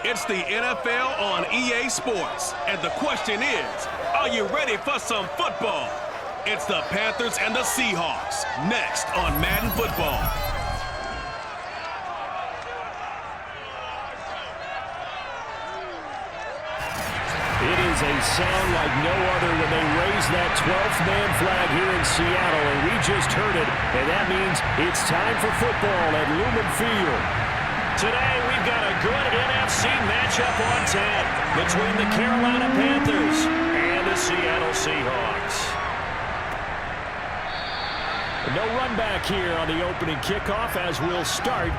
It's the NFL on EA Sports, and the question is, are you ready for some football? It's the Panthers and the Seahawks, next on Madden Football. It is a sound like no other when they raise that 12th man flag here in Seattle, and we just heard it, and that means it's time for football at Lumen Field. Today, we've got a good NFC matchup on tap between the Carolina Panthers and the Seattle Seahawks. No run back here on the opening kickoff as we'll start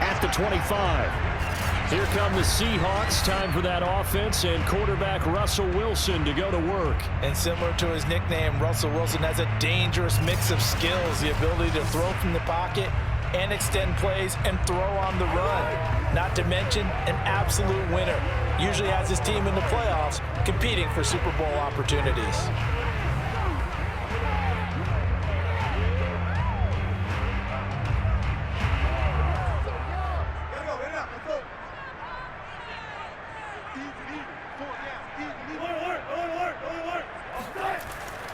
at the 25. Here come the Seahawks. Time for that offense and quarterback Russell Wilson to go to work. And similar to his nickname, Russell Wilson has a dangerous mix of skills, the ability to throw from the pocket and extend plays and throw on the run. Not to mention an absolute winner. Usually has his team in the playoffs competing for Super Bowl opportunities.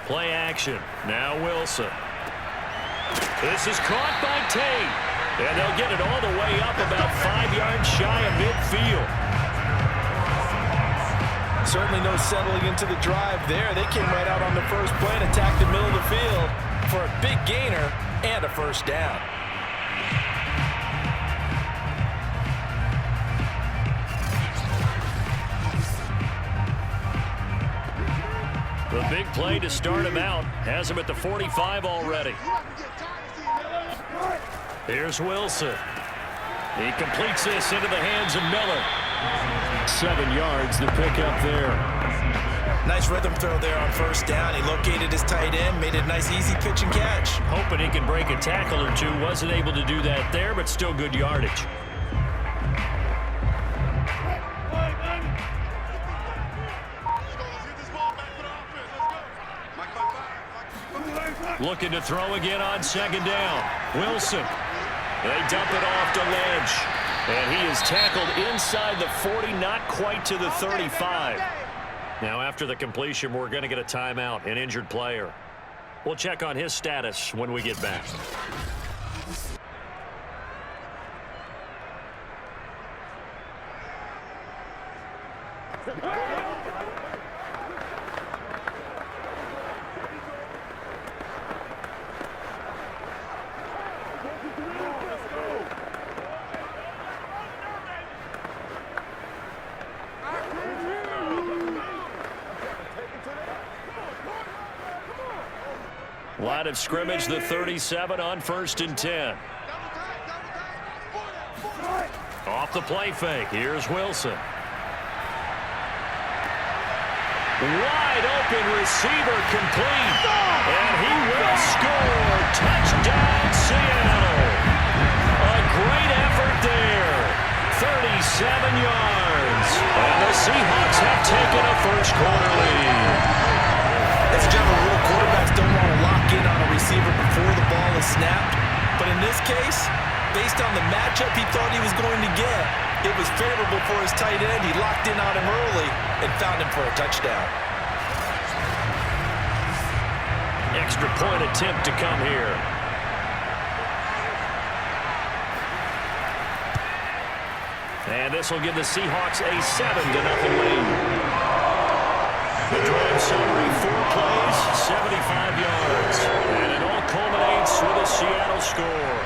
Play action. Now Wilson. This is caught by Tate. And they'll get it all the way up about 5 yards shy of midfield. Certainly no settling into the drive there. They came right out on the first play and attacked the middle of the field for a big gainer and a first down. The big play to start him out has him at the 45 already. Here's Wilson. He completes this into the hands of Miller. 7 yards to pick up there. Nice rhythm throw there on first down. He located his tight end, made a nice easy pitch and catch. Hoping he can break a tackle or two. Wasn't able to do that there, but still good yardage. Looking to throw again on second down. Wilson. They dump it off to Lynch. And he is tackled inside the 40, not quite to the 35. Now after the completion, we're going to get a timeout, an injured player. We'll check on his status when we get back. Line of scrimmage, the 37 on 1st and 10. Off the play fake. Here's Wilson. Wide open receiver complete. And he will score. Touchdown, Seattle. A great effort there. 37 yards. And the Seahawks have taken a first quarter lead. As a general rule, quarterbacks don't want to lock in on a receiver before the ball is snapped. But in this case, based on the matchup he thought he was going to get, it was favorable for his tight end. He locked in on him early and found him for a touchdown. Extra point attempt to come here. And this will give the Seahawks a 7-0 lead. The drive summary, 4 plays, 75 yards. And it all culminates with a Seattle score.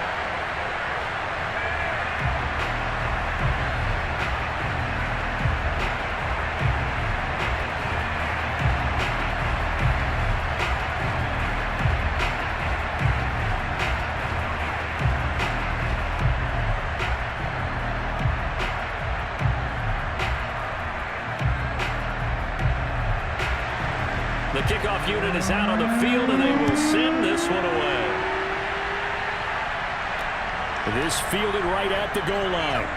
The kickoff unit is out on the field, and they will send this one away. This fielded right at the goal line.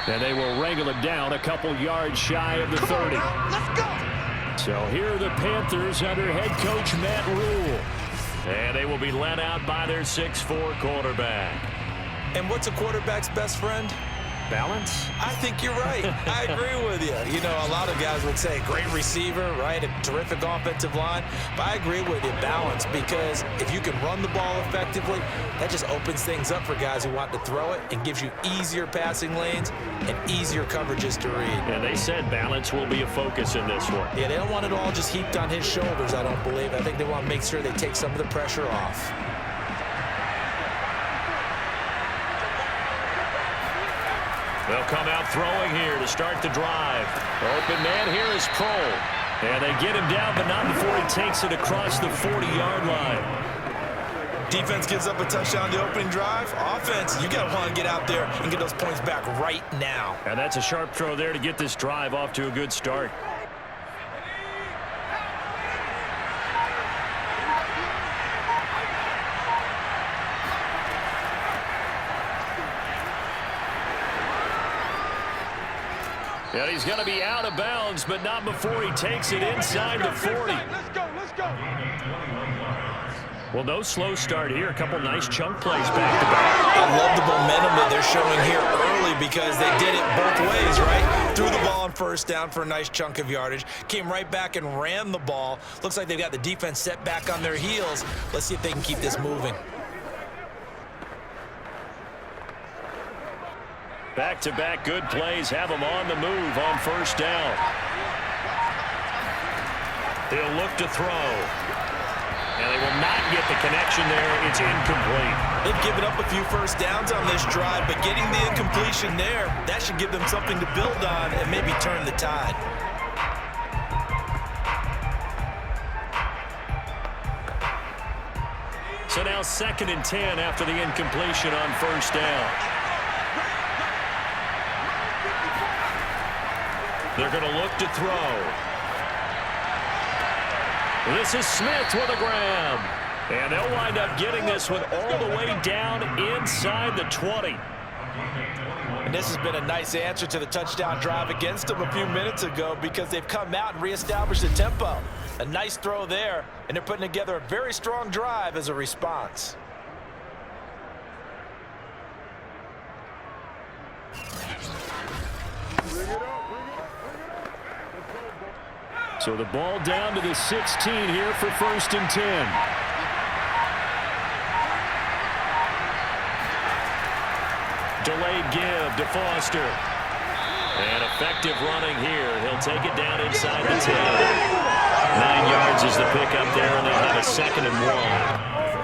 And they will wrangle it down a couple yards shy of the 30. Let's go! So here are the Panthers under head coach Matt Rule. And they will be led out by their 6'4" quarterback. And what's a quarterback's best friend? Balance? I think you're right. I agree with you. You know, a lot of guys would say great receiver, right? A terrific offensive line. But I agree with you, balance, because if you can run the ball effectively, that just opens things up for guys who want to throw it and gives you easier passing lanes and easier coverages to read. And they said balance will be a focus in this one. Yeah, they don't want it all just heaped on his shoulders, I don't believe. I think they want to make sure they take some of the pressure off. They'll come out throwing here to start the drive. Open man here is Proehl. And they get him down, but not before he takes it across the 40-yard line. Defense gives up a touchdown the opening drive. Offense, you got to want to get out there and get those points back right now. And that's a sharp throw there to get this drive off to a good start. And he's going to be out of bounds, but not before he takes it inside the 40. Let's go. Well, no slow start here. A couple nice chunk plays back-to-back. I love the momentum that they're showing here early because they did it both ways, right? Threw the ball on first down for a nice chunk of yardage. Came right back and ran the ball. Looks like they've got the defense set back on their heels. Let's see if they can keep this moving. Back-to-back good plays have him on the move on first down. He'll look to throw. And they will not get the connection there. It's incomplete. They've given up a few first downs on this drive, but getting the incompletion there, that should give them something to build on and maybe turn the tide. So now 2nd and 10 after the incompletion on first down. They're going to look to throw. This is Smith with a grab. And they'll wind up getting this one all the way down inside the 20. And this has been a nice answer to the touchdown drive against them a few minutes ago because they've come out and reestablished the tempo. A nice throw there, and they're putting together a very strong drive as a response. So the ball down to the 16 here for 1st and 10. Delayed give to Foster. And effective running here. He'll take it down inside the 10. 9 yards is the pickup there, and they'll have a 2nd and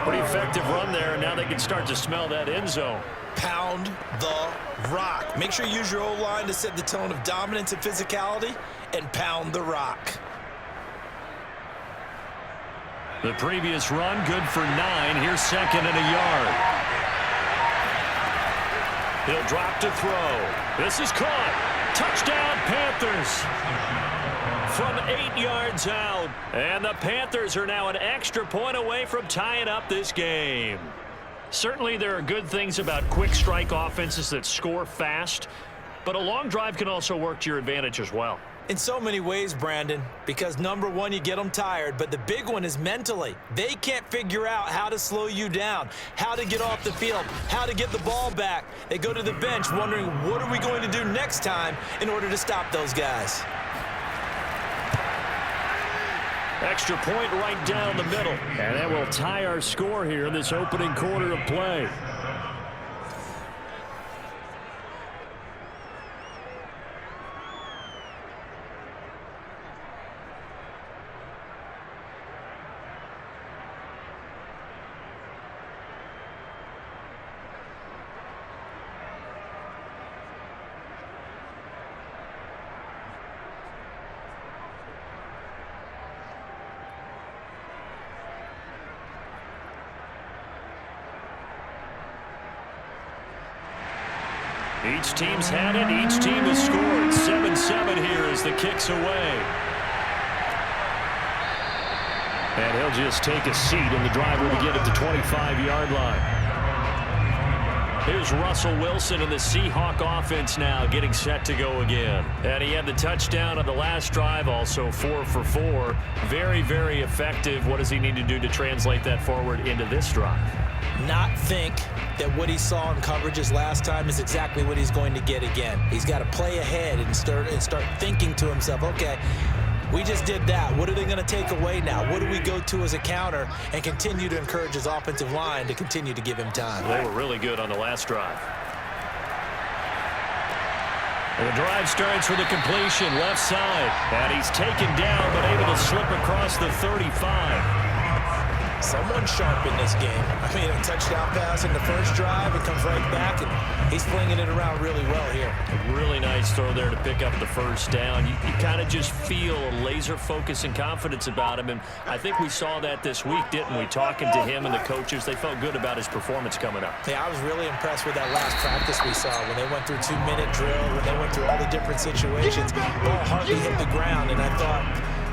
1. Pretty effective run there, and now they can start to smell that end zone. Pound the rock. Make sure you use your O-line to set the tone of dominance and physicality, and pound the rock. The previous run, good for 9. Here's 2nd and a yard. He'll drop to throw. This is caught. Touchdown, Panthers. From 8 yards out. And the Panthers are now an extra point away from tying up this game. Certainly there are good things about quick strike offenses that score fast, but a long drive can also work to your advantage as well. In so many ways, Brandon, because number one, you get them tired, but the big one is mentally. They can't figure out how to slow you down, how to get off the field, how to get the ball back. They go to the bench wondering, what are we going to do next time in order to stop those guys? Extra point right down the middle. And that will tie our score here in this opening quarter of play. Each team's had it. Each team has scored. 7-7 here as the kick's away. And he'll just take a seat, and the drive will begin at the 25-yard line. Here's Russell Wilson and the Seahawk offense now getting set to go again. And he had the touchdown on the last drive, also 4 for 4. Very, very effective. What does he need to do to translate that forward into this drive? not think that what he saw in coverages last time is exactly what he's going to get again. He's got to play ahead and start thinking to himself, okay, we just did that. What are they going to take away now? What do we go to as a counter? And continue to encourage his offensive line to continue to give him time. They were really good on the last drive. And the drive starts with a completion left side. And he's taken down but able to slip across the 35. Someone sharp in this game. I mean, a touchdown pass in the first drive. It comes right back, and he's flinging it around really well here. A really nice throw there to pick up the first down. You kind of just feel a laser focus and confidence about him, and I think we saw that this week, didn't we? Talking to him and the coaches, they felt good about his performance coming up. Yeah, I was really impressed with that last practice we saw when they went through 2-minute drill, when they went through all the different situations. Ball hardly hit the ground, and I thought,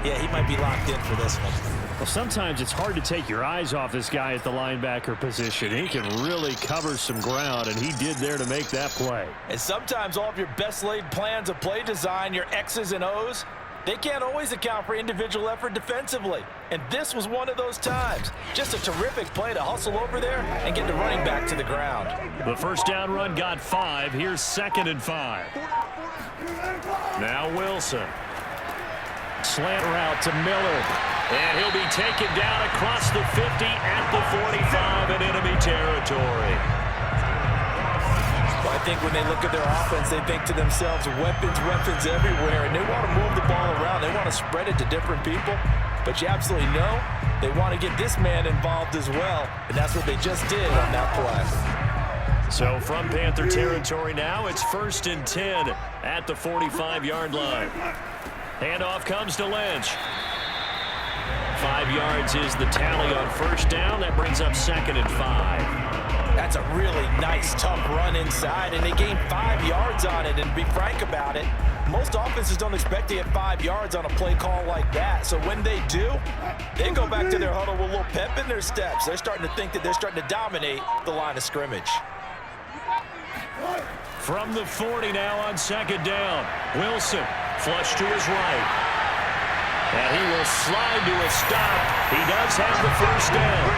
yeah, he might be locked in for this one. Well, sometimes it's hard to take your eyes off this guy at the linebacker position. He can really cover some ground, and he did there to make that play. And sometimes all of your best laid plans of play design, your X's and O's, they can't always account for individual effort defensively. And this was one of those times. Just a terrific play to hustle over there and get the running back to the ground. The first down run got 5. Here's 2nd and 5. Now Wilson. Slant route to Miller. And he'll be taken down across the 50 at the 45 in enemy territory. Well, I think when they look at their offense, they think to themselves, weapons everywhere, and they want to move the ball around. They want to spread it to different people. But you absolutely know they want to get this man involved as well, and that's what they just did on that play. So from Panther territory now, it's 1st and 10 at the 45-yard line. Handoff comes to Lynch. 5 yards is the tally on first down. That brings up 2nd and 5. That's a really nice, tough run inside, and they gained 5 yards on it. And to be frank about it, most offenses don't expect to get 5 yards on a play call like that. So when they do, they go back to their huddle with a little pep in their steps. They're starting to think that they're starting to dominate the line of scrimmage. From the 40 now on 2nd down. Wilson flush to his right. And he will slide to a stop. He does have the first down.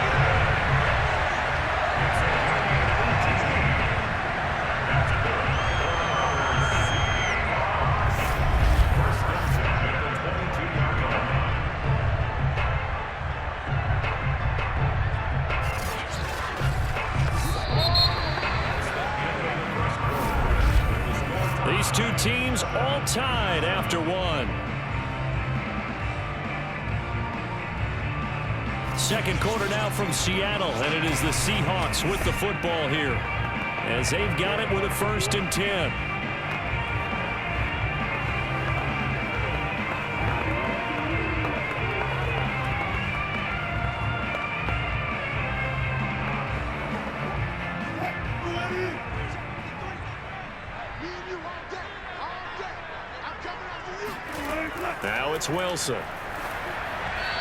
These two teams all tied after one. Second quarter now from Seattle, and it is the Seahawks with the football here as they've got it with a 1st and 10. Now it's Wilson.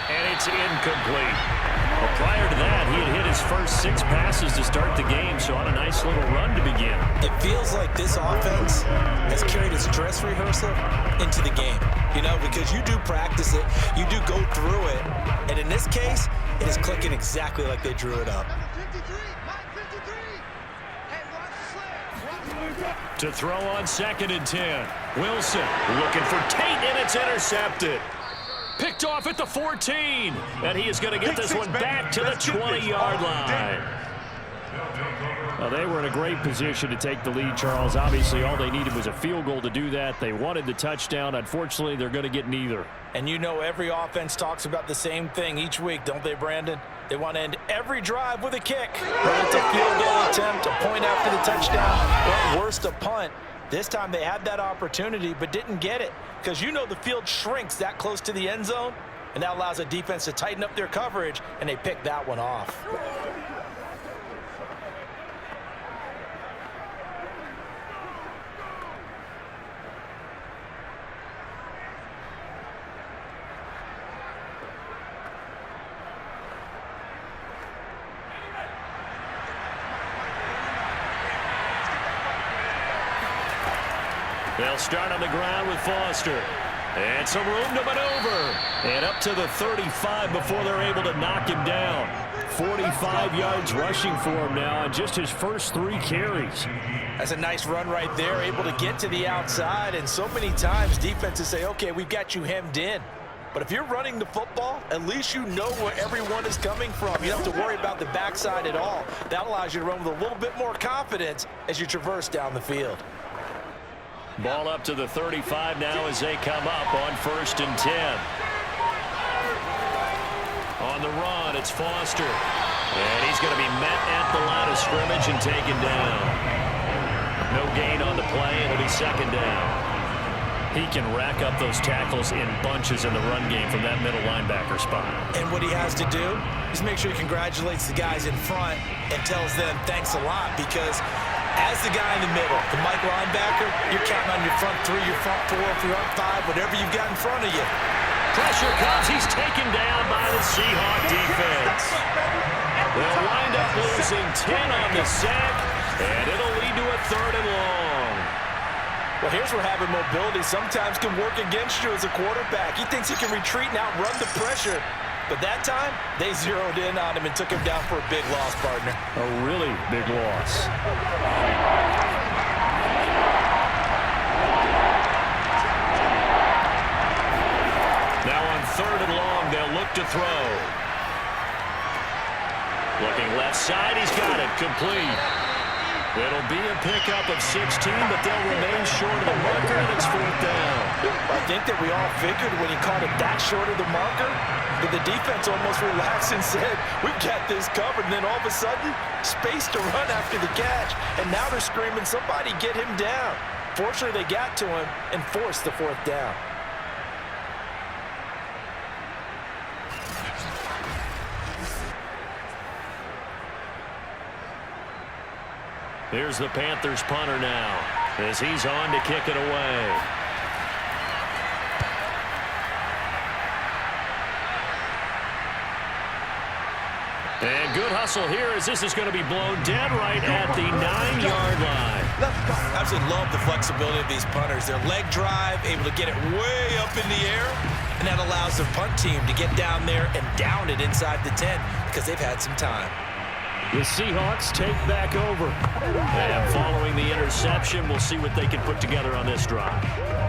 And it's incomplete. Well, prior to that, he had hit his first 6 passes to start the game, so on a nice little run to begin. It feels like this offense has carried its dress rehearsal into the game, you know, because you do practice it, you do go through it, and in this case, it is clicking exactly like they drew it up. To throw on 2nd and 10. Wilson looking for Tate, and it's intercepted. Picked off at the 14. And he is going to get this one back to the 20-yard line. Well, they were in a great position to take the lead, Charles. Obviously, all they needed was a field goal to do that. They wanted the touchdown. Unfortunately, they're going to get neither. And you know every offense talks about the same thing each week, don't they, Brandon? They want to end every drive with a kick. Whether it's a field goal attempt, a point after the touchdown, or worst, a punt. This time they had that opportunity but didn't get it because you know the field shrinks that close to the end zone, and that allows a defense to tighten up their coverage, and they picked that one off. They'll start on the ground with Foster. And some room to maneuver. And up to the 35 before they're able to knock him down. 45 yards rushing for him now on just his first 3 carries. That's a nice run right there, able to get to the outside. And so many times defenses say, okay, we've got you hemmed in. But if you're running the football, at least you know where everyone is coming from. You don't have to worry about the backside at all. That allows you to run with a little bit more confidence as you traverse down the field. Ball up to the 35 now as they come up on 1st and 10. On the run, it's Foster. And he's going to be met at the line of scrimmage and taken down. No gain on the play. It'll be 2nd down. He can rack up those tackles in bunches in the run game from that middle linebacker spot. And what he has to do is make sure he congratulates the guys in front and tells them thanks a lot, because as the guy in the middle, the Mike linebacker, you're counting on your front 3, your front 4, your front 5, whatever you've got in front of you. Pressure comes. He's taken down by the Seahawk defense. They'll wind up losing 10 on the sack, and it'll lead to a 3rd and long. Well, here's where having mobility sometimes can work against you as a quarterback. He thinks he can retreat and outrun the pressure. But that time, they zeroed in on him and took him down for a big loss, partner. A really big loss. Now on 3rd and long, they'll look to throw. Looking left side, he's got it, complete. It'll be a pickup of 16, but they'll remain short of the marker, and it's 4th down. I think that we all figured when he caught it that short of the marker, that the defense almost relaxed and said, we've got this covered. And then all of a sudden, space to run after the catch. And now they're screaming, somebody get him down. Fortunately, they got to him and forced the 4th down. Here's the Panthers punter now as he's on to kick it away. And good hustle here as this is going to be blown dead right at the 9-yard line. I absolutely love the flexibility of these punters. Their leg drive, able to get it way up in the air, and that allows their punt team to get down there and down it inside the 10 because they've had some time. The Seahawks take back over. And following the interception, we'll see what they can put together on this drive.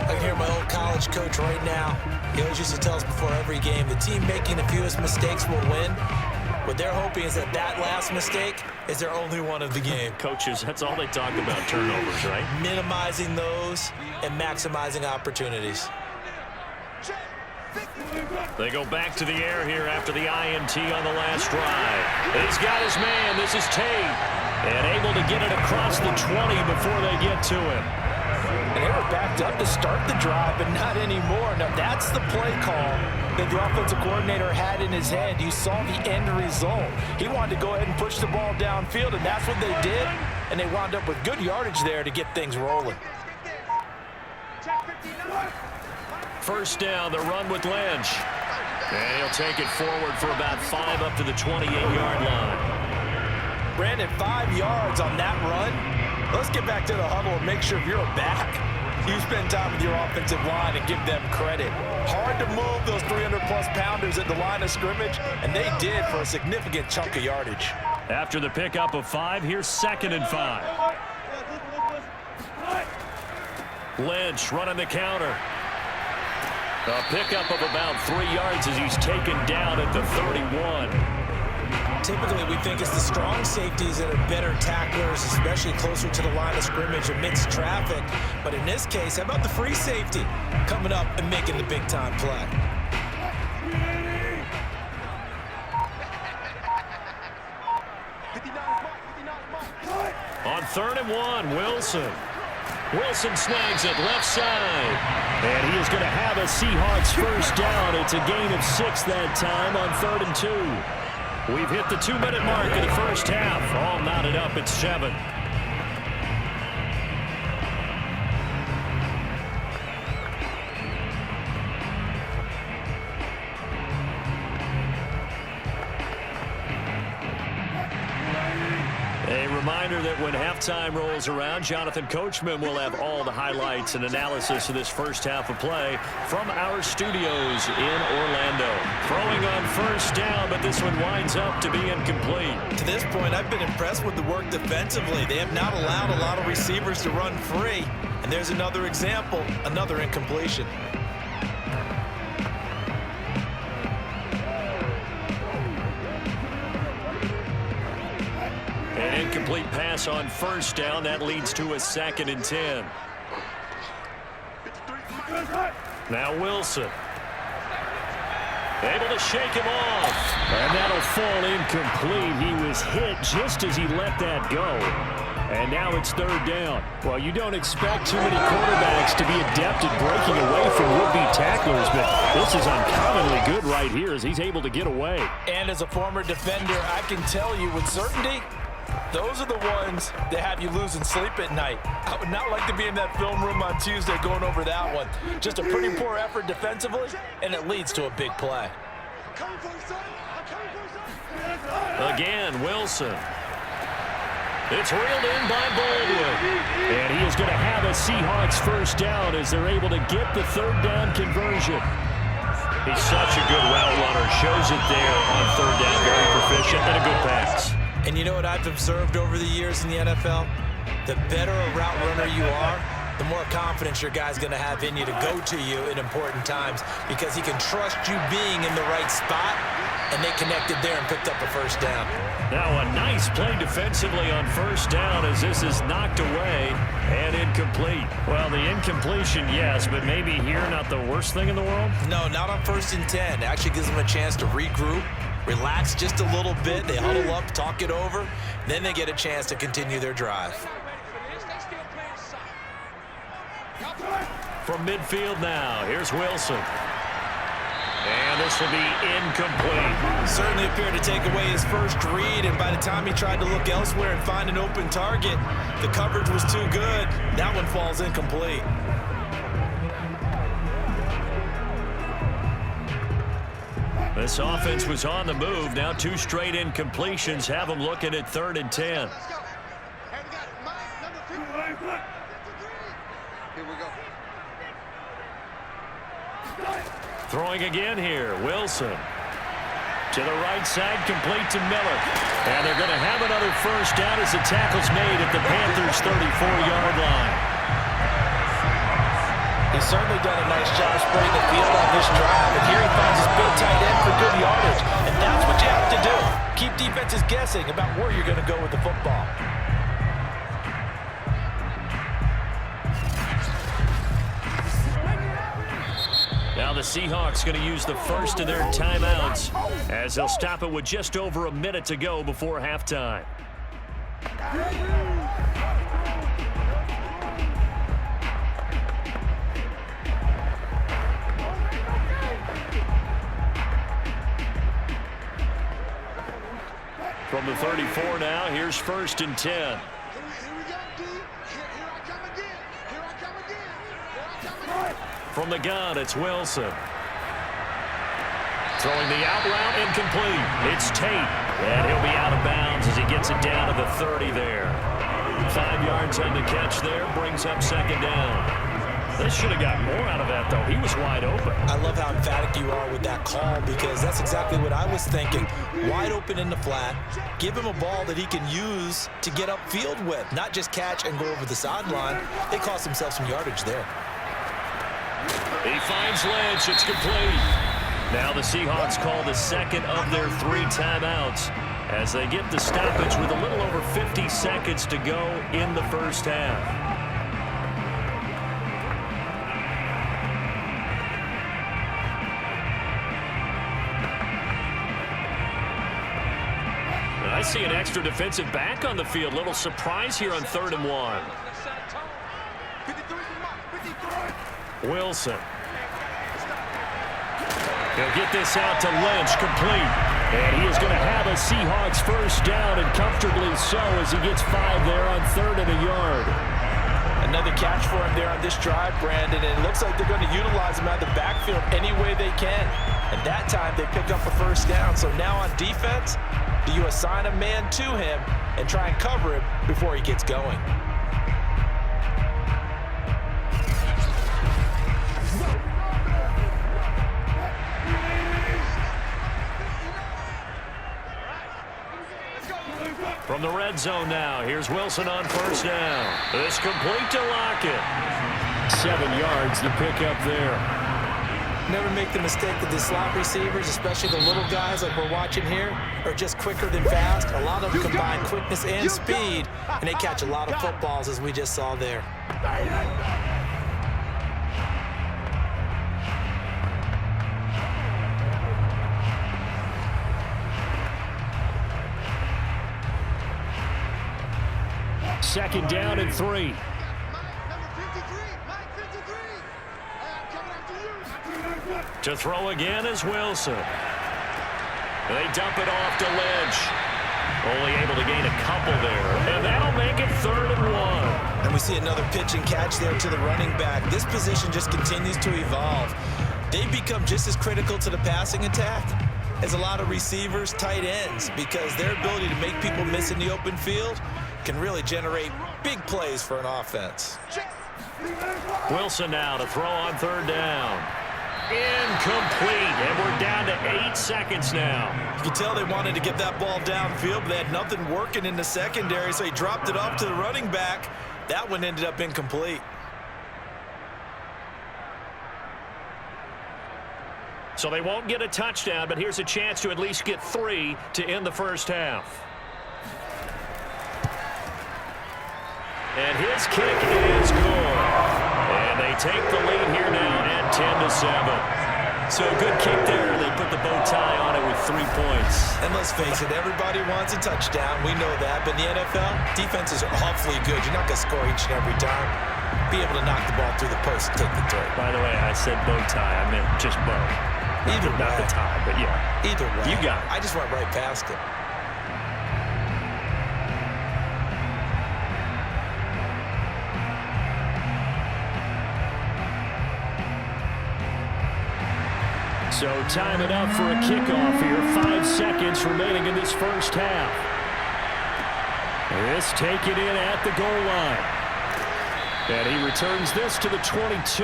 I can hear my old college coach right now. He always used to tell us before every game, the team making the fewest mistakes will win. What they're hoping is that that last mistake is their only one of the game. Coaches, that's all they talk about, turnovers, right? Minimizing those and maximizing opportunities. They go back to the air here after the INT on the last drive. He's got his man. This is Tate. And able to get it across the 20 before they get to him. And they were backed up to start the drive, but not anymore. Now, that's the play call that the offensive coordinator had in his head. You saw the end result. He wanted to go ahead and push the ball downfield, and that's what they did. And they wound up with good yardage there to get things rolling. 1st down, the run with Lynch. And he'll take it forward for about 5 up to the 28-yard line. Brandon, 5 yards on that run. Let's get back to the huddle and make sure if you're a back, you spend time with your offensive line and give them credit. Hard to move those 300-plus pounders at the line of scrimmage, and they did for a significant chunk of yardage. After the pickup of 5, here's 2nd and 5. Lynch running the counter. A pickup of about 3 yards as he's taken down at the 31. Typically, we think it's the strong safeties that are better tacklers, especially closer to the line of scrimmage amidst traffic. But in this case, how about the free safety coming up and making the big-time play? On 3rd and 1, Wilson. Wilson snags it left side. And he is going to have a Seahawks 1st down. It's a gain of 6 that time on 3rd and 2. We've hit the 2-minute mark of the 1st half. All knotted up at 7. A reminder that that when halftime rolls around, Jonathan Coachman will have all the highlights and analysis of this first half of play from our studios in Orlando. Throwing on first down, but this one winds up to be incomplete. To this point, I've been impressed with the work defensively. They have not allowed a lot of receivers to run free. And there's another example, another incompletion. An incomplete pass on first down. That leads to a 2nd and 10. Now Wilson. Able to shake him off. And that'll fall incomplete. He was hit just as he let that go. And now it's 3rd down. Well, you don't expect too many quarterbacks to be adept at breaking away from would-be tacklers, but this is uncommonly good right here as he's able to get away. And as a former defender, I can tell you with certainty, those are the ones that have you losing sleep at night. I would not like to be in that film room on Tuesday going over that one. Just a pretty poor effort defensively, and it leads to a big play. Again, Wilson. It's reeled in by Baldwin. And he is going to have a Seahawks first down as they're able to get the 3rd down conversion. He's such a good route runner. Shows it there on 3rd down. Very proficient and a good pass. And you know what I've observed over the years in the NFL? The better a route runner you are, the more confidence your guy's going to have in you to go to you in important times because he can trust you being in the right spot, and they connected there and picked up a first down. Now a nice play defensively on first down as this is knocked away and incomplete. Well, the incompletion, yes, but maybe here not the worst thing in the world? No, not on 1st and 10. It actually gives them a chance to regroup, relax just a little bit. They huddle up, talk it over. Then they get a chance to continue their drive. From midfield now, here's Wilson. And this will be incomplete. Certainly appeared to take away his first read, and by the time he tried to look elsewhere and find an open target, the coverage was too good. That one falls incomplete. This offense was on the move. Now 2 straight incompletions have them looking at 3rd and 10. Throwing again here, Wilson. To the right side, complete to Miller. And they're going to have another first down as the tackle's made at the Panthers' 34-yard line. He's certainly done a nice job spreading the field on this drive, and here he finds his big tight end for good yardage. And that's what you have to do. Keep defenses guessing about where you're going to go with the football. Now the Seahawks going to use the first of their timeouts as they'll stop it with just over a minute to go before halftime. From the 34 now, here's 1st and 10. From the gun, it's Wilson. Throwing the out route, incomplete. It's Tate, and he'll be out of bounds as he gets it down to the 30 there. 5 yards on the catch there, brings up 2nd down. They should have got more out of that, though. He was wide open. I love how emphatic you are with that call because that's exactly what I was thinking. Wide open in the flat. Give him a ball that he can use to get upfield with, not just catch and go over the sideline. They cost themselves some yardage there. He finds Lynch. It's complete. Now the Seahawks call the 2nd of their 3 timeouts as they get the stoppage with a little over 50 seconds to go in the first half. I see an extra defensive back on the field. Little surprise here on 3rd and 1. Wilson. He'll get this out to Lynch, complete. And he is going to have a Seahawks first down, and comfortably so as he gets 5 there on 3rd and a yard. Another catch for him there on this drive, Brandon, and it looks like they're going to utilize him out of the backfield any way they can. And that time they pick up a first down. So now on defense, do you assign a man to him, and try and cover him before he gets going. From the red zone now, here's Wilson on first down. It's complete to Lockett. 7 yards, the pickup there. Never make the mistake that the slot receivers, especially the little guys like we're watching here, are just quicker than fast. A lot of them combine quickness and speed, and they catch a lot of footballs, as we just saw there. Second down and 3. To throw again is Wilson. They dump it off to Lynch. Only able to gain a couple there. And that'll make it 3rd and 1. And we see another pitch and catch there to the running back. This position just continues to evolve. They become just as critical to the passing attack as a lot of receivers, tight ends, because their ability to make people miss in the open field can really generate big plays for an offense. Wilson now to throw on 3rd down. Incomplete, and we're down to 8 seconds now. You can tell they wanted to get that ball downfield, but they had nothing working in the secondary, so he dropped it off to the running back. That one ended up incomplete. So they won't get a touchdown, but here's a chance to at least get 3 to end the first half. And his kick is good. And they take the lead here now at 10-7. So a good kick there. They put the bow tie on it with 3 points. And let's face it, everybody wants a touchdown. We know that. But in the NFL, defenses are awfully good. You're not going to score each and every time. Be able to knock the ball through the post and take the throw. By the way, I said bow tie. I meant just bow. Either way. Not the tie, but yeah. Either way. You got it. I just went right past it. So time it up for a kickoff here. 5 seconds remaining in this first half. This take it in at the goal line. And he returns this to the 22.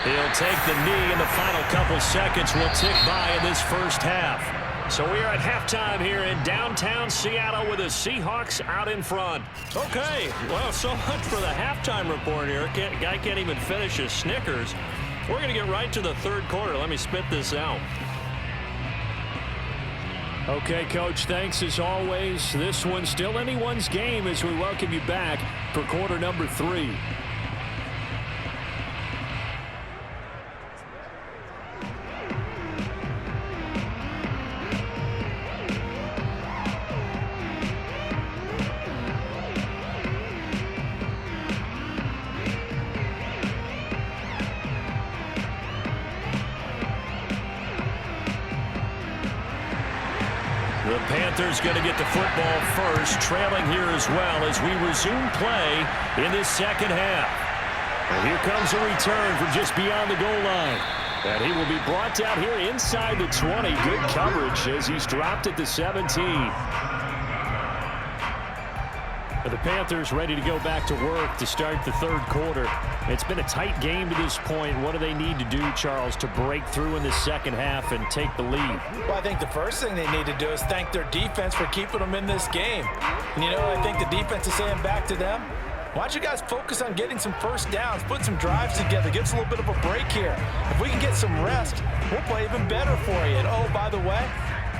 He'll take the knee, and the final couple seconds will tick by in this first half. So we are at halftime here in downtown Seattle with the Seahawks out in front. Okay, well, so much for the halftime report here. Guy can't even finish his Snickers. We're going to get right to the 3rd quarter. Let me spit this out. Okay, Coach, thanks as always. This one's still anyone's game as we welcome you back for quarter number 3. The Panthers going to get the football first, trailing here as well as we resume play in this second half. And here comes a return from just beyond the goal line. And he will be brought down here inside the 20. Good coverage as he's dropped at the 17. And the Panthers ready to go back to work to start the 3rd quarter. It's been a tight game to this point. What do they need to do, Charles, to break through in the second half and take the lead? Well, I think the first thing they need to do is thank their defense for keeping them in this game. And, you know, I think the defense is saying back to them, why don't you guys focus on getting some first downs, put some drives together, give us a little bit of a break here. If we can get some rest, we'll play even better for you. And, oh, by the way,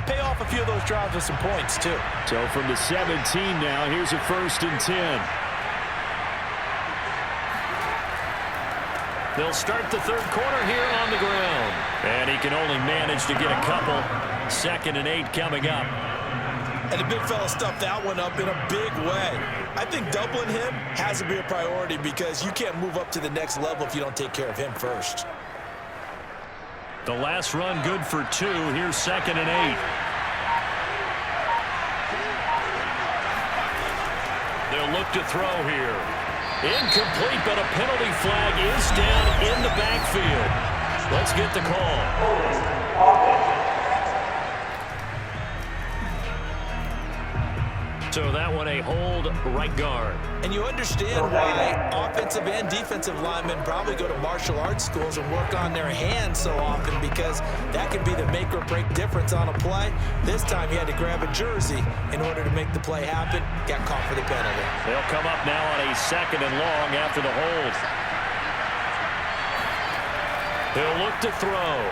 pay off a few of those drives with some points, too. So from the 17 now, here's a 1st and 10. They'll start the 3rd quarter here on the ground. And he can only manage to get a couple. 2nd and 8 coming up. And the big fella stuffed that one up in a big way. I think doubling him has to be a priority because you can't move up to the next level if you don't take care of him first. The last run good for 2. Here's 2nd and 8. They'll look to throw here. Incomplete, but a penalty flag is down in the backfield. Let's get the call. So that one a hold right guard. And you understand why offensive and defensive linemen probably go to martial arts schools and work on their hands so often, because that can be the make or break difference on a play. This time he had to grab a jersey in order to make the play happen. Got caught for the penalty. They'll come up now on a 2nd and long after the hold. He'll look to throw.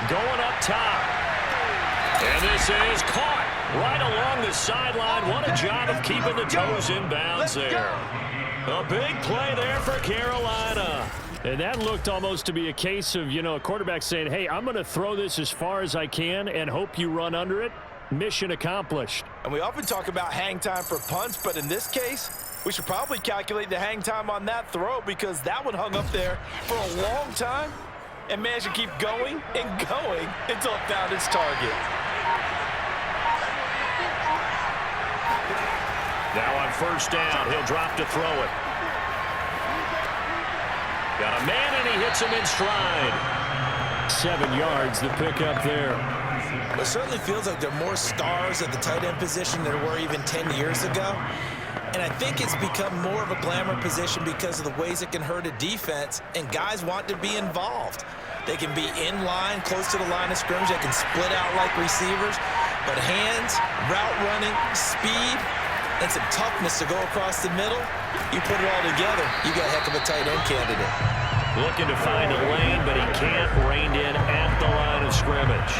Going up top. And this is caught right along the sideline. What a job of keeping the toes in bounds there. A big play there for Carolina. And that looked almost to be a case of, a quarterback saying, hey, I'm going to throw this as far as I can and hope you run under it. Mission accomplished. And we often talk about hang time for punts, but in this case, we should probably calculate the hang time on that throw, because that one hung up there for a long time and managed to keep going and going until it found its target. Now on 1st down, he'll drop to throw it. Got a man, and he hits him in stride. 7 yards, the pickup there. It certainly feels like there are more stars at the tight end position than there were even 10 years ago. And I think it's become more of a glamour position because of the ways it can hurt a defense, and guys want to be involved. They can be in line, close to the line of scrimmage. They can split out like receivers. But hands, route running, speed, and some toughness to go across the middle, you put it all together, you got a heck of a tight end candidate. Looking to find a lane, but he can't. Reined in at the line of scrimmage.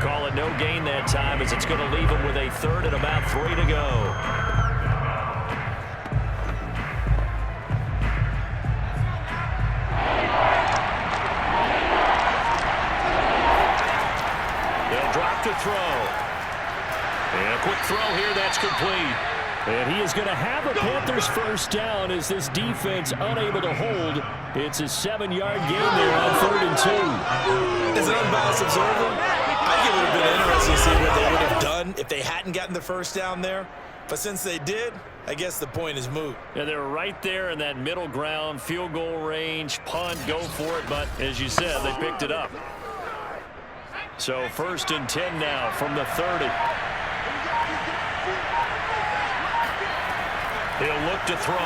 Call it no gain that time, as it's going to leave him with a 3rd and about 3 to go. They'll drop to throw. And a quick throw here, that's complete. And he is going to have a Panthers 1st down as this defense unable to hold. It's a 7-yard gain there on 3rd and 2. As an unbiased observer, I think it would have been interesting to see what they would have done if they hadn't gotten the 1st down there. But since they did, I guess the point is moot. Yeah, they were right there in that middle ground, field goal range, punt, go for it. But as you said, they picked it up. So 1st and 10 now from the 30. He'll look to throw.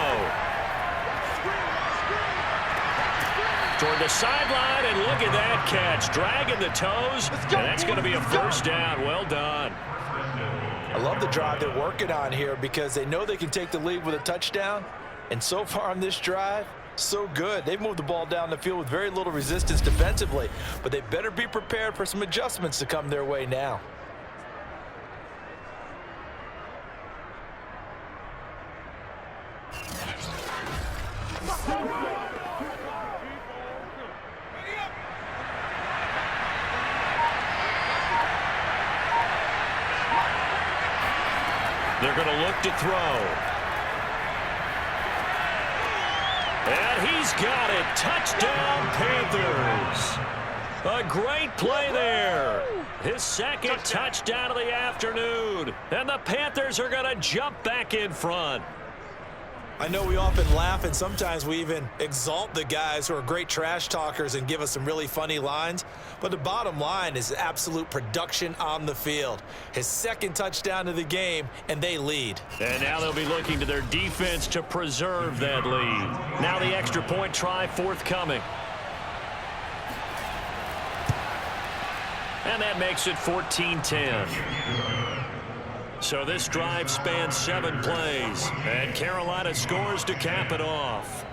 Toward the sideline, and look at that catch. Dragging the toes, and that's going to be a 1st down. Well done. I love the drive they're working on here, because they know they can take the lead with a touchdown. And so far on this drive, so good. They've moved the ball down the field with very little resistance defensively. But they better be prepared for some adjustments to come their way now. They're going to look to throw. And he's got it. Touchdown, Panthers. A great play there. His 2nd touchdown of the afternoon. And the Panthers are going to jump back in front. I know we often laugh, and sometimes we even exalt the guys who are great trash talkers and give us some really funny lines. But the bottom line is absolute production on the field. His 2nd touchdown of the game, and they lead. And now they'll be looking to their defense to preserve that lead. Now the extra point try forthcoming. And that makes it 14-10. So this drive spans 7 plays, and Carolina scores to cap it off.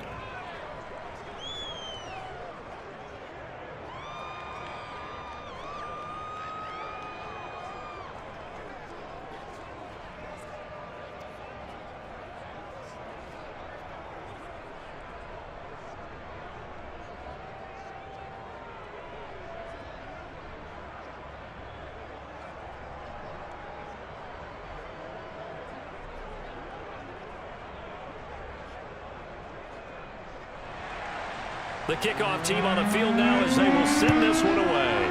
The kickoff team on the field now as they will send this one away.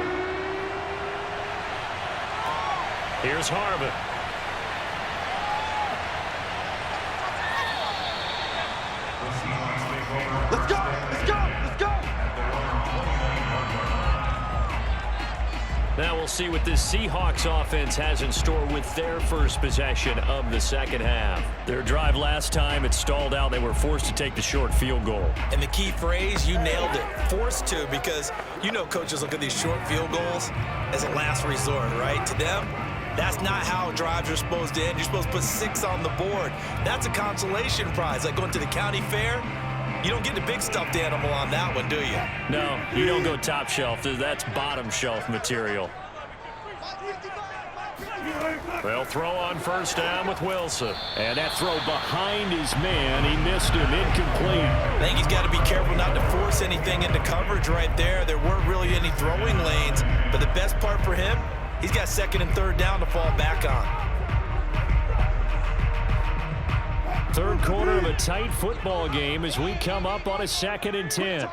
Here's Harmon. Let's go! Let's go! Let's go! Now we'll see what this Seahawks offense has in store with their first possession of the second half. Their drive last time, it stalled out. They were forced to take the short field goal. And the key phrase, you nailed it. Forced to, because you know coaches look at these short field goals as a last resort, right? To them, that's not how drives are supposed to end. You're supposed to put 6 on the board. That's a consolation prize. Like going to the county fair, you don't get the big stuffed animal on that one, do you? No, you don't go top shelf. That's bottom shelf material. They'll throw on first down with Wilson. And that throw behind his man. He missed him. Incomplete. I think he's got to be careful not to force anything into coverage right there. There weren't really any throwing lanes. But the best part for him, he's got second and third down to fall back on. Third quarter of a tight football game as we come up on a 2nd and 10.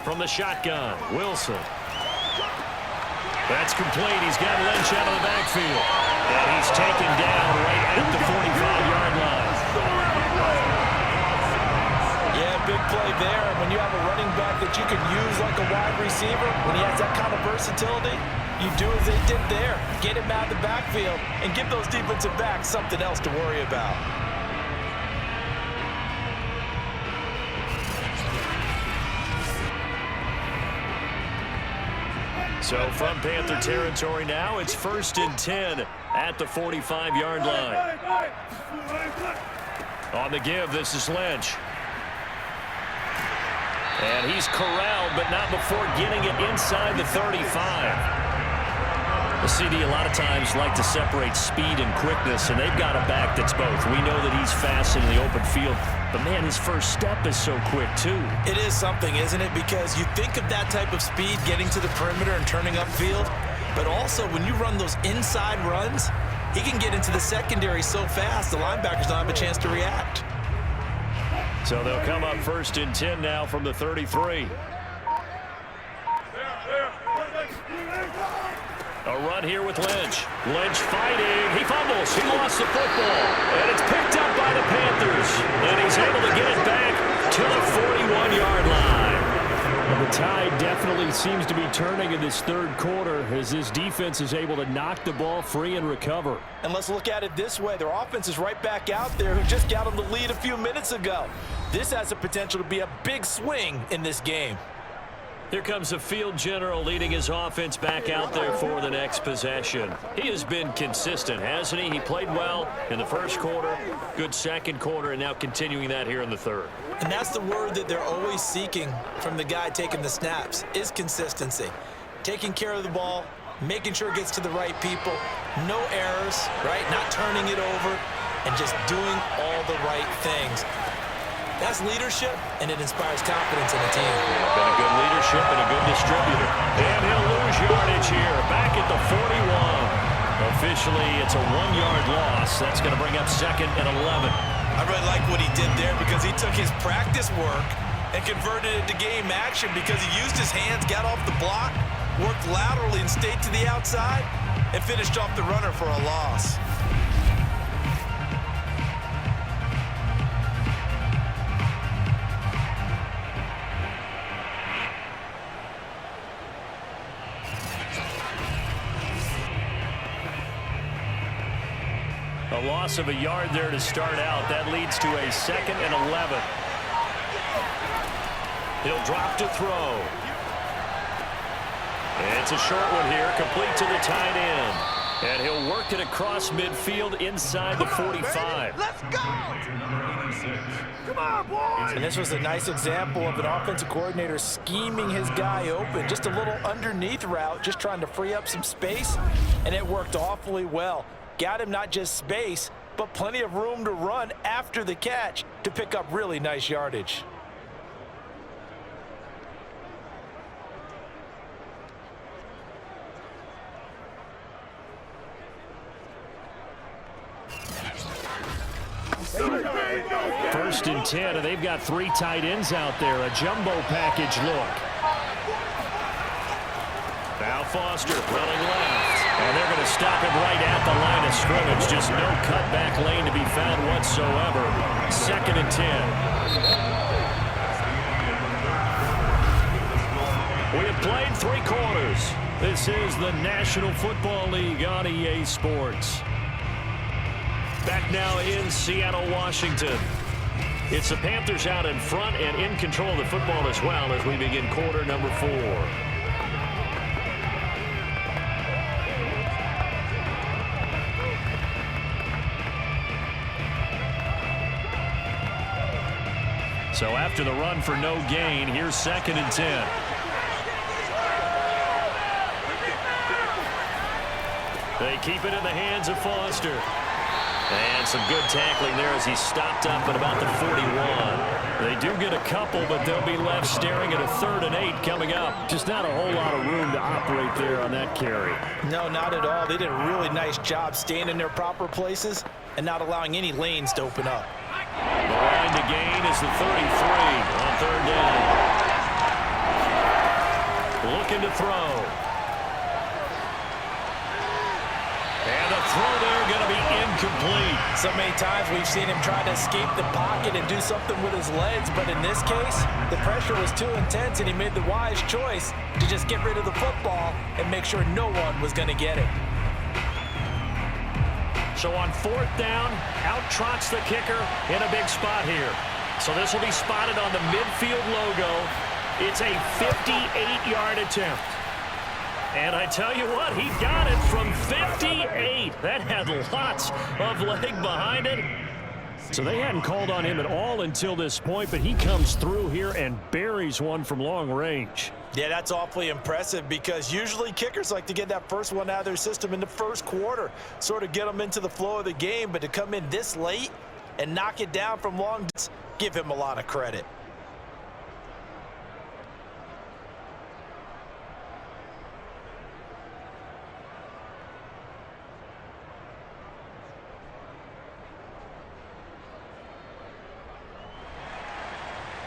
From the shotgun, Wilson. That's complete. He's got Lynch out of the backfield. And he's taken down right at the 45-yard line. Yeah, big play there. When you have a running back that you can use like a wide receiver, when he has that kind of versatility, you do as they did there. Get him out of the backfield and give those defensive backs something else to worry about. So from Panther territory now, it's 1st and 10 at the 45-yard line. On the give, this is Lynch. And he's corralled, but not before getting it inside the 35. The CD a lot of times like to separate speed and quickness, and they've got a back that's both. We know that he's fast in the open field, but man, his first step is so quick too. It is something, isn't it? Because you think of that type of speed getting to the perimeter and turning upfield, but also when you run those inside runs, he can get into the secondary so fast the linebackers don't have a chance to react. So they'll come up 1st and 10 now from the 33. A run here with Lynch. Lynch fighting. He fumbles. He lost the football. And it's picked up by the Panthers. And he's able to get it back to the 41-yard line. Well, the tide definitely seems to be turning in this third quarter as this defense is able to knock the ball free and recover. And let's look at it this way. Their offense is right back out there who just got them the lead a few minutes ago. This has the potential to be a big swing in this game. Here comes the field general leading his offense back out there for the next possession. He has been consistent, hasn't he? He played well in the first quarter, good second quarter, and now continuing that here in the third. And that's the word that they're always seeking from the guy taking the snaps, is consistency. Taking care of the ball, making sure it gets to the right people, no errors, right? Not turning it over, and just doing all the right things. That's leadership, and it inspires confidence in a team. Been a good leadership and a good distributor. And he'll lose yardage here, back at the 41. Officially, it's a 1-yard loss. That's going to bring up 2nd and 11. I really like what he did there because he took his practice work and converted it to game action because he used his hands, got off the block, worked laterally and stayed to the outside, and finished off the runner for a loss. A loss of a yard there to start out. That leads to a 2nd and 11. He'll drop to throw. And it's a short one here, complete to the tight end. And he'll work it across midfield inside the 45. Let's go! Come on, boys! And this was a nice example of an offensive coordinator scheming his guy open. Just a little underneath route, just trying to free up some space, and it worked awfully well. Got him not just space, but plenty of room to run after the catch to pick up really nice yardage. First and 10, and they've got 3 tight ends out there. A jumbo package look. Now Foster running left. And they're going to stop him right at the line of scrimmage. Just no cutback lane to be found whatsoever. 2nd and 10. We have played 3 quarters. This is the National Football League on EA Sports. Back now in Seattle, Washington. It's the Panthers out in front and in control of the football as well as we begin quarter number 4. So after the run for no gain, here's 2nd and 10. They keep it in the hands of Foster. And some good tackling there as he stopped up at about the 41. They do get a couple, but they'll be left staring at a 3rd and 8 coming up. Just not a whole lot of room to operate there on that carry. No, not at all. They did a really nice job staying in their proper places and not allowing any lanes to open up. The line to gain is the 33 on 3rd down. Looking to throw. And the throw there going to be incomplete. So many times we've seen him try to escape the pocket and do something with his legs, but in this case, the pressure was too intense and he made the wise choice to just get rid of the football and make sure no one was going to get it. So on 4th down, out trots the kicker in a big spot here. So this will be spotted on the midfield logo. It's a 58-yard attempt. And I tell you what, he got it from 58. That had lots of leg behind it. So they hadn't called on him at all until this point, but he comes through here and buries one from long range. Yeah, that's awfully impressive because usually kickers like to get that first one out of their system in the first quarter, sort of get them into the flow of the game, but to come in this late and knock it down from long distance, give him a lot of credit.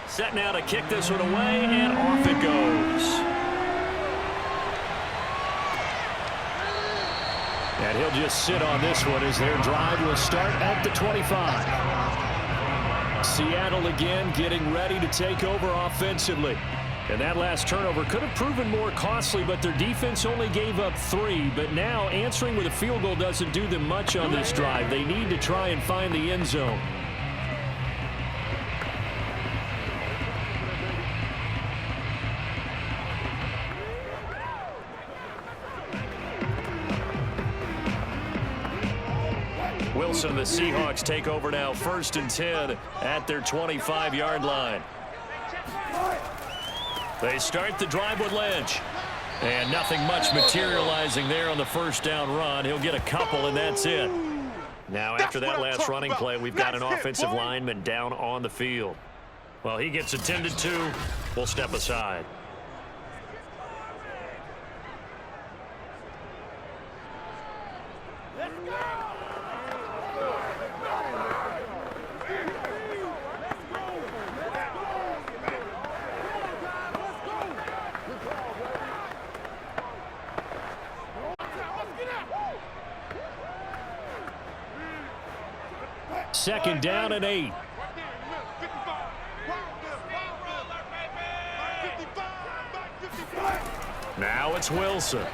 Set now to kick this one away, and off it goes. And he'll just sit on this one as their drive will start at the 25. Seattle again getting ready to take over offensively. And that last turnover could have proven more costly, but their defense only gave up 3. But now answering with a field goal doesn't do them much on this drive. They need to try and find the end zone. Wilson, the Seahawks take over now, 1st and 10 at their 25-yard line. They start the drive with Lynch. And nothing much materializing there on the 1st down run. He'll get a couple, and that's it. Now, after that last running play, we've got an offensive lineman down on the field. Well, he gets attended to. We'll step aside. Second down and 8. Now it's Wilson.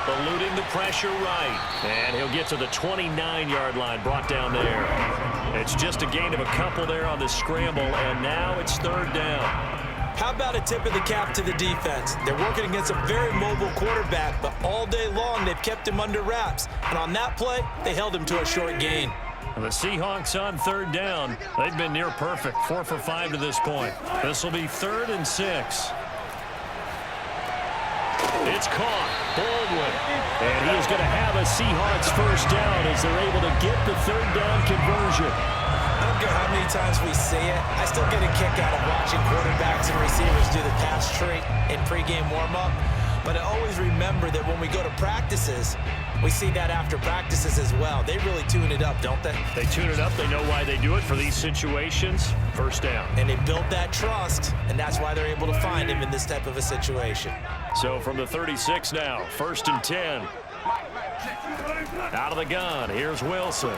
Eluding the pressure right. And he'll get to the 29-yard line, brought down there. It's just a gain of a couple there on the scramble, and now it's 3rd down. How about a tip of the cap to the defense? They're working against a very mobile quarterback, but all day long they've kept him under wraps. And on that play, they held him to a short gain. And the Seahawks on 3rd down. They've been near perfect, 4 for 5 to this point. This will be 3rd and 6. It's caught. Baldwin. And he is going to have a Seahawks 1st down as they're able to get the 3rd down conversion. I don't care how many times we say it, I still get a kick out of watching quarterbacks and receivers do the pass tree in pregame warm-up. But I always remember that when we go to practices, we see that after practices as well. They really tune it up, don't they? They tune it up. They know why they do it for these situations. First down. And they built that trust, and that's why they're able to find him in this type of a situation. So from the 36 now, 1st and 10. Out of the gun, here's Wilson.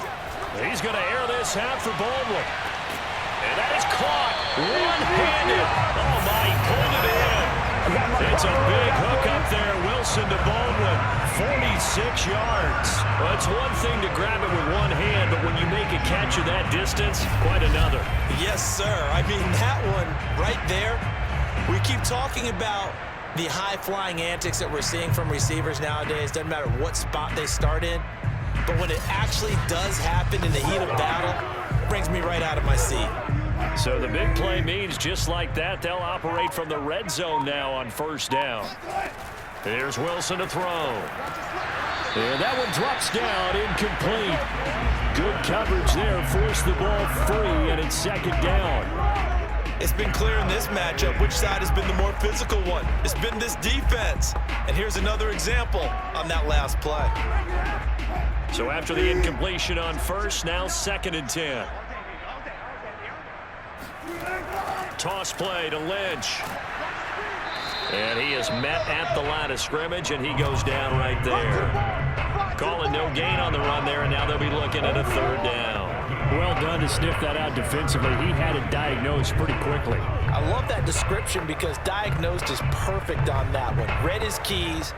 He's going to air this out for Baldwin. And that is caught one-handed. Oh, my, he pulled it in. It's a big hook up there. Wilson to Baldwin, 46 yards. Well, it's one thing to grab it with one hand, but when you make a catch of that distance, quite another. Yes, sir. I mean, that one right there, we keep talking about the high-flying antics that we're seeing from receivers nowadays. Doesn't matter what spot they start in. But when it actually does happen in the heat of battle, it brings me right out of my seat. So the big play means just like that, they'll operate from the red zone now on 1st down. Here's Wilson to throw. And that one drops down, incomplete. Good coverage there, forced the ball free, and it's 2nd down. It's been clear in this matchup which side has been the more physical one. It's been this defense. And here's another example on that last play. So after the incompletion on 1st, now 2nd and 10. Toss play to Lynch. And he is met at the line of scrimmage, and he goes down right there. Calling no gain on the run there, and now they'll be looking at a 3rd down. Well done to sniff that out defensively. He had it diagnosed pretty quickly. I love that description because diagnosed is perfect on that one. Read his keys,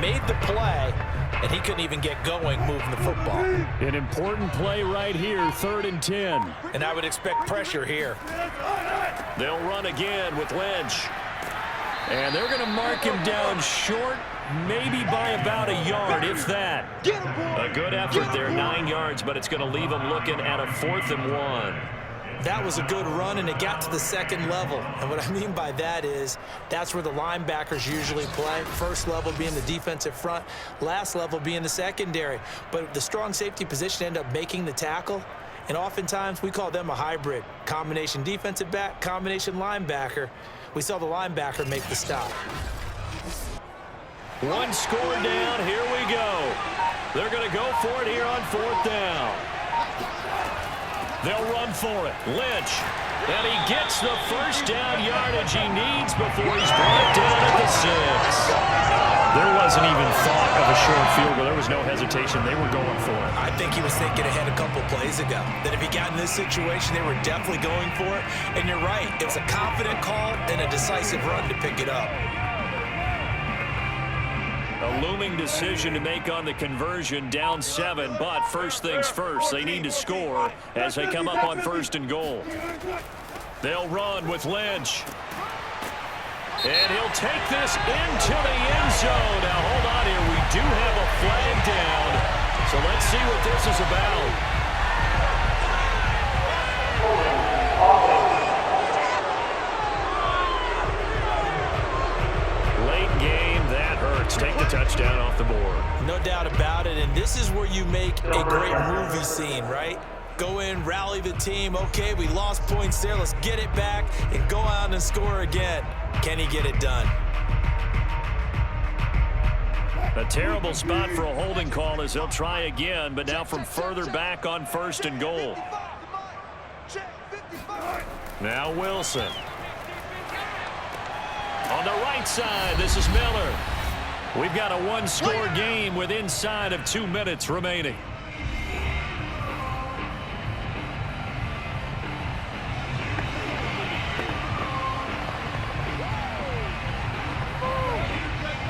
made the play, and he couldn't even get going moving the football. An important play right here, 3rd and 10. And I would expect pressure here. They'll run again with Lynch. And they're going to mark him down short, maybe by about a yard, if that. A good effort there, 9 yards, but it's going to leave him looking at a 4th and 1. That was a good run, and it got to the 2nd level. And what I mean by that is that's where the linebackers usually play. 1st level being the defensive front, last level being the secondary. But the strong safety position ended up making the tackle, and oftentimes we call them a hybrid. Combination defensive back, combination linebacker. We saw the linebacker make the stop. One score down, here we go. They're going to go for it here on 4th down. They'll run for it. Lynch. And he gets the 1st down yardage he needs before he's brought down at the 6. There wasn't even thought of a short field goal. There was no hesitation. They were going for it. I think he was thinking ahead a couple plays ago. That if he got in this situation, they were definitely going for it. And you're right. It was a confident call and a decisive run to pick it up. A looming decision to make on the conversion, down 7, but first things first, they need to score as they come up on 1st and goal. They'll run with Lynch. And he'll take this into the end zone. Now, hold on here. We do have a flag down. So let's see what this is about. Late game, that hurts. Take the touchdown off the board. No doubt about it. And this is where you make a great movie scene, right? Go in, rally the team. Okay, we lost points there. Let's get it back and go out and score again. Can he get it done? A terrible spot for a holding call as they'll try again, but now from further back on 1st and goal. Now Wilson. On the right side, this is Miller. We've got a one-score game with inside of 2 minutes remaining.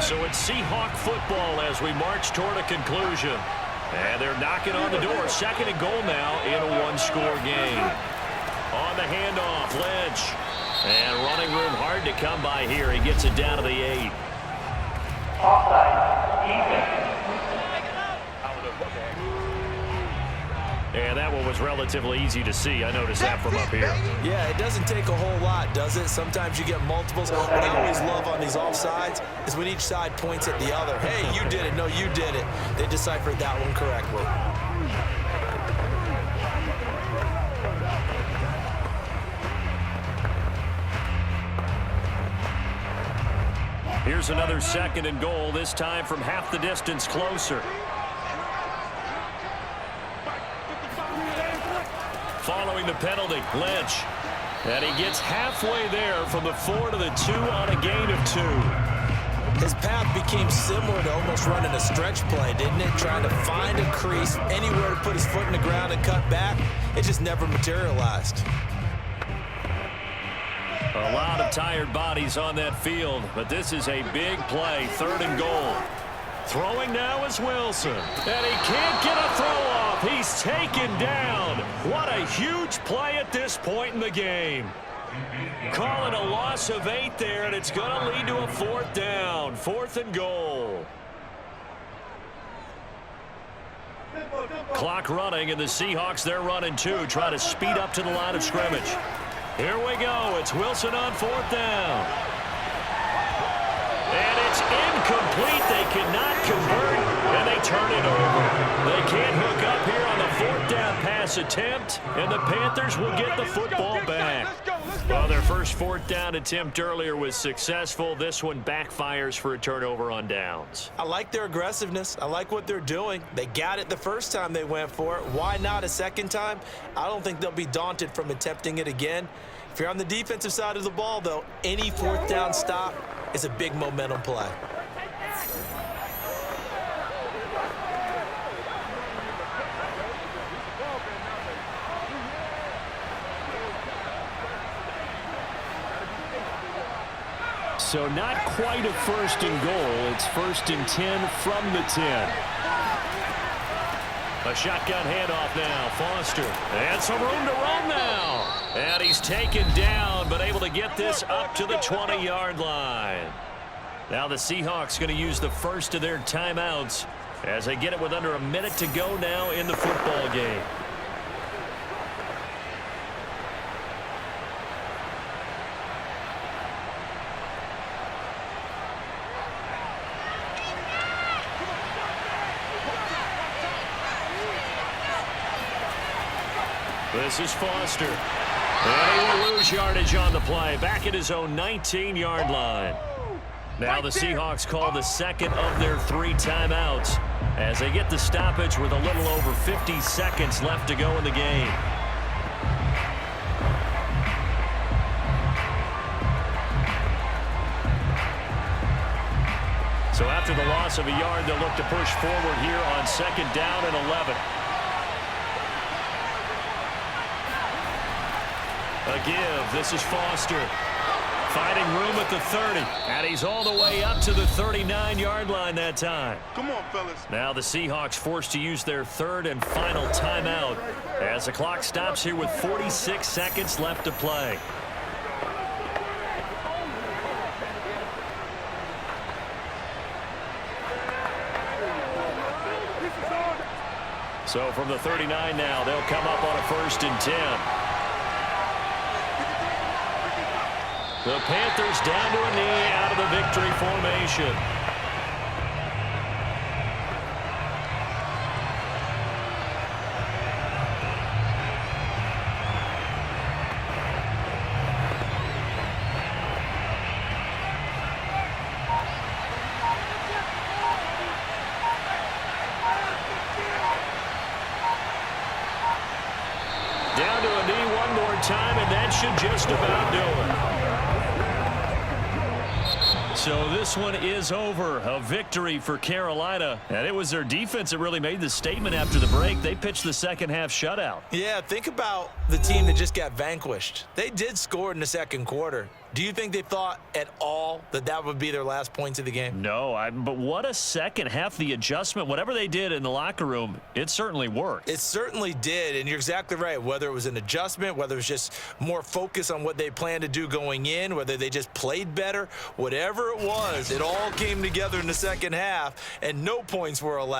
So it's Seahawk football as we march toward a conclusion. And they're knocking on the door. 2nd and goal now in a one-score game. On the handoff, Lynch. And running room hard to come by here. He gets it down to the 8. And that one was relatively easy to see. I noticed that from up here. Yeah, it doesn't take a whole lot, does it? Sometimes you get multiples. What I always love on these offsides is when each side points at the other. Hey, you did it. No, you did it. They deciphered that one correctly. Here's another 2nd and goal, this time from half the distance closer. Following the penalty, Lynch. And he gets halfway there from the 4 to the 2 on a gain of 2. His path became similar to almost running a stretch play, didn't it? Trying to find a crease, anywhere to put his foot in the ground and cut back. It just never materialized. A lot of tired bodies on that field, but this is a big play, 3rd and goal. Throwing now is Wilson, and he can't get a throw off. He's taken down. What a huge play at this point in the game. Call it a loss of 8 there, and it's going to lead to a 4th down, 4th and goal. Clock running, and the Seahawks, they're running too, trying to speed up to the line of scrimmage. Here we go. It's Wilson on 4th down. And it's incomplete. They cannot convert, and they turn it over. They can't hook up here on the 4th down pass attempt, and the Panthers will get the football back. Well, their first 4th down attempt earlier was successful. This one backfires for a turnover on downs. I like their aggressiveness. I like what they're doing. They got it the first time they went for it. Why not a second time? I don't think they'll be daunted from attempting it again. If you're on the defensive side of the ball, though, any 4th down stop is a big momentum play. So not quite a 1st and goal. It's 1st and 10 from the 10. A shotgun handoff now. Foster. And some room to run now. And he's taken down, but able to get this up to the 20-yard line. Now the Seahawks going to use the first of their timeouts as they get it with under a minute to go now in the football game. This is Foster. And he will lose yardage on the play. Back at his own 19-yard line. Now the Seahawks call the 2nd of their 3 timeouts as they get the stoppage with a little over 50 seconds left to go in the game. So after the loss of a yard, they'll look to push forward here on 2nd down and 11. A give. This is Foster. Finding room at the 30. And he's all the way up to the 39-yard line that time. Come on, fellas. Now the Seahawks forced to use their 3rd and final timeout as the clock stops here with 46 seconds left to play. So from the 39 now, they'll come up on a 1st and 10. The Panthers down to a knee out of the victory formation. Down to a knee one more time, and that should just about do it. So this one is over. A victory for Carolina. And it was their defense that really made the statement after the break. They pitched the second-half shutout. Yeah, think about the team that just got vanquished. They did score in the 2nd quarter. Do you think they thought at all that that would be their last points of the game? No, but what a second half. The adjustment, whatever they did in the locker room, it certainly worked. It certainly did, and you're exactly right. Whether it was an adjustment, whether it was just more focus on what they planned to do going in, whether they just played better, whatever it was, it all came together in the second half, and no points were allowed.